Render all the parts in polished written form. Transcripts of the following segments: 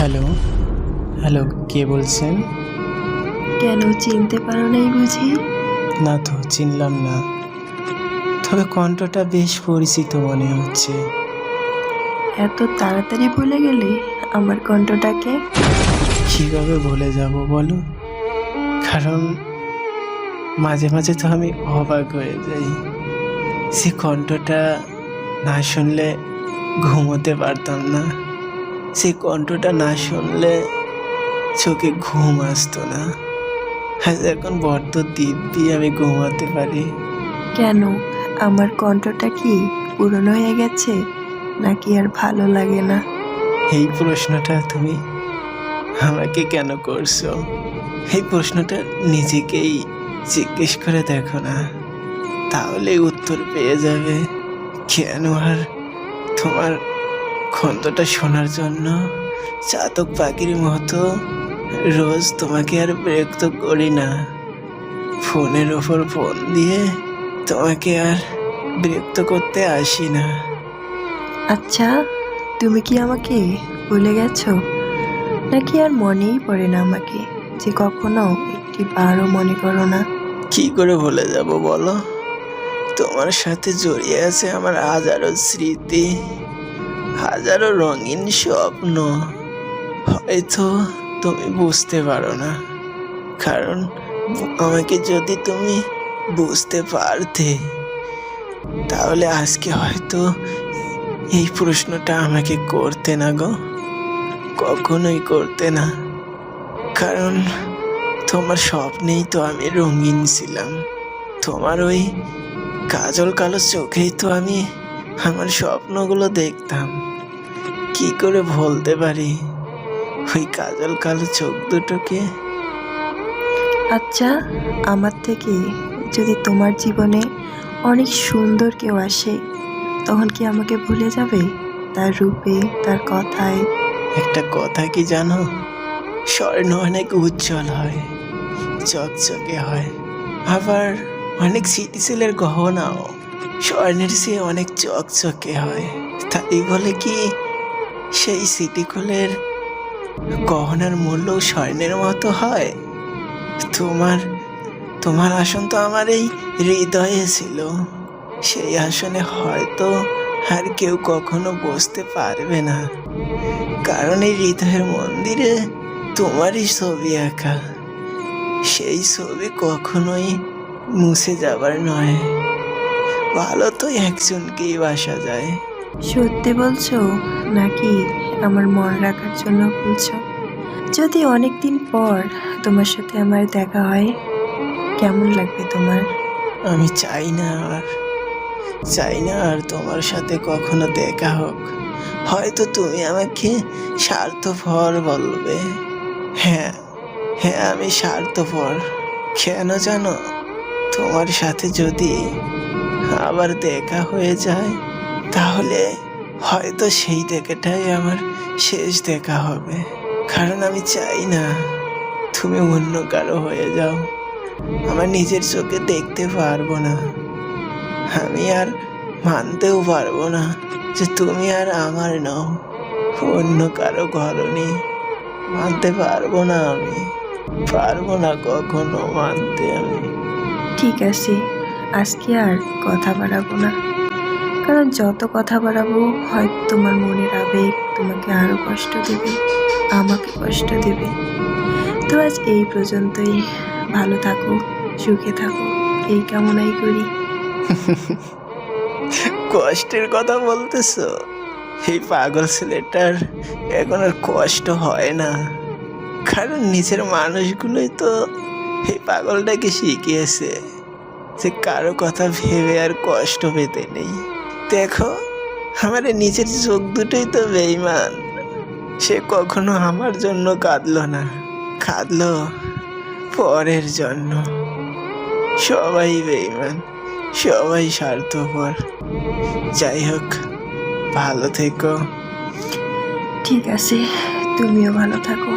Hello, hello, কে বলছেন? কেন চিনতে পারো নাই বুঝি? না তো, চিনলাম না। তবে কণ্ঠটা বেশ পরিচিত মনে হচ্ছে। এত তাড়াতাড়ি ভুলে গেলে আমার কণ্ঠটাকে? কীভাবে ভুলে যাব বলো? কারণ মাঝে মাঝে তো আমি অবাক হয়ে যাই। সে কণ্ঠটা না শুনলে ঘুমোতে পারতাম না। সে কণ্ঠটা না শুনলে চোখে ঘুম আসতো না। আজ এখন বড্ড দিব্যি আমি ঘুমাতে পারি। কেন, আমার কণ্ঠটা কি পুরনো হয়ে গেছে নাকি আর ভালো লাগে না? এই প্রশ্নটা তুমি আমাকে কেন করছো? এই প্রশ্নটা নিজেকেই জিজ্ঞেস করে দেখো না, তাহলে উত্তর পেয়ে যাবে। কেন আর তোমার কণ্ঠটা শোনার জন্য চাতক পাখির মতো রোজ তোমাকে আর বিরক্ত করি না। ফোনের ওপর ফোন দিয়ে তোমাকে আর বিরক্ত করতে আসি না। আচ্ছা, তুমি কি আমাকে ভুলে গেছো নাকি আর মনেই পড়ে না আমাকে, যে কখনো একটি বারও মনে করো না? কি করে ভুলে যাব বলো? তোমার সাথে জড়িয়ে আছে আমার হাজারো স্মৃতি, হাজারো রঙিন স্বপ্ন। হয়তো তুমি বুঝতে পারো না, কারণ আমাকে যদি তুমি বুঝতে পারতে, তাহলে আজকে হয়তো এই প্রশ্নটা আমাকে করতে না গো, কখনোই করতে না। কারণ তোমার স্বপ্নেই তো আমি রঙিন ছিলাম। তোমার ওই কাজল কালো চোখেই তো আমি আমার স্বপ্নগুলো দেখতাম। কি করে ভুলতে পারি ওই কাজল কালো চোখ দুটোকে? আচ্ছা, আমার থেকে যদি তোমার জীবনে অনেক সুন্দর কেউ আসে, তখন কি আমাকে ভুলে যাবে? তার রূপে, তার কথায়? একটা কথা কি জানো? স্বর্ণ অনেক উজ্জ্বল হয়, চকচকে হয়, আবার অনেক স্মৃতিশীলের গহনাও স্বর্ণের চেয়ে অনেক চকচকে হয়। তাই বলে কি সেই সিটিকুলের গহনার মূল্য স্বর্ণের মতো হয়? তোমার তোমার আসন তো আমার এই হৃদয়ে ছিল। সেই আসনে হয়তো আর কেউ কখনো বসতে পারবে না, কারণ এই হৃদয়ের মন্দিরে তোমারই ছবি আঁকা। সেই ছবি কখনোই মুছে যাবার নয়। ভালো তো একজনকেই বাসা যায়। সত্যি বলছো নাকি আমার মন রাখার জন্য বলছো? যদি অনেক দিন পর তোমার সাথে আমার দেখা হয়, কেমন লাগবে তোমার? আমি চাই না আর তোমার সাথে কখনো দেখা হোক। হয়তো তুমি আমাকে স্বার্থপর বলবে। হ্যাঁ, হ্যাঁ, আমি স্বার্থপর। কেন জানো? তোমার সাথে যদি আবার দেখা হয়ে যায়, তাহলে হয়তো সেই দেখাটাই আমার শেষ দেখা হবে। কারণ আমি চাই না তুমি অন্য কারো হয়ে যাও। আমার নিজের চোখে দেখতে পারবো না, আমি আর মানতেও পারবো না যে তুমি আর আমার নও, অন্য কারো ঘরণী। মানতে পারবো না, আমি পারবো না কখনো মানতে আমি। ঠিক আছে, আজকে আর কথা বাড়াবো না, কারণ যত কথা বাড়াবো হয়তো তোমার মনের আবেগ তোমাকে আরো কষ্ট দেবে, আমাকে কষ্ট দেবে। তো আজ এই পর্যন্তই। ভালো থাকো, সুখে থাকো, এই কামনাই করি। কষ্টের কথা বলতেছো? এই পাগল ছেলেটার এখন আর কষ্ট হয় না, কারণ নিজের মানুষগুলোই তো এই পাগলটাকে শিখিয়েছে যে কারো কথা ভেবে আর কষ্ট পেতে নেই। দেখো, আমার এই নিজের চোখ দুটোই তো বেঈমান। সে কখনো আমার জন্য কাঁদলো না, কাঁদলো পরের জন্য। সবাই বেঈমান, সবাই স্বার্থপর। যাই হোক, ভালো থেকো। ঠিক আছে, তুমিও ভালো থাকো।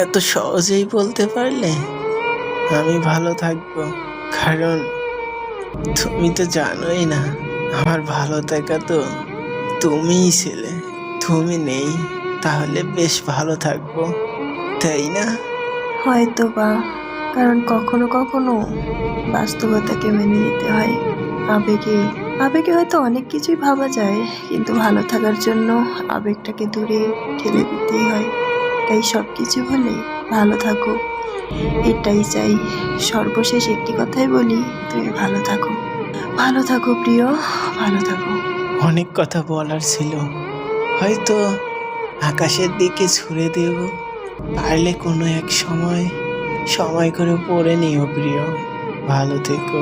এত সহজেই বলতে পারলে আমি ভালো থাকবো? কারণ তুমি তো জানোই না, আমার ভালো থাকা তো তুমিই ছিলে। তুমি নেই, তাহলে বেশ ভালো থাকবো, তাই না? হয়তো বা, কারণ কখনো কখনো বাস্তবতাকে মেনে নিতে হয়। আবেগে আবেগে হয়তো অনেক কিছুই ভাবা যায়, কিন্তু ভালো থাকার জন্য আবেগটাকে দূরে ঠেলে দিতেই হয়। তাই সব কিছু হলে ভালো থাকো, এটাই চাই। সর্বশেষ একটি কথাই বলি, তুমি ভালো থাকো। ভালো থাকো প্রিয়, ভালো থাকো। অনেক কথা বলার ছিল, হয়তো আকাশের দিকে ছুড়ে দেব। পারলে কোনো এক সময় সময় করে পড়ে নিও প্রিয়। ভালো থেকো।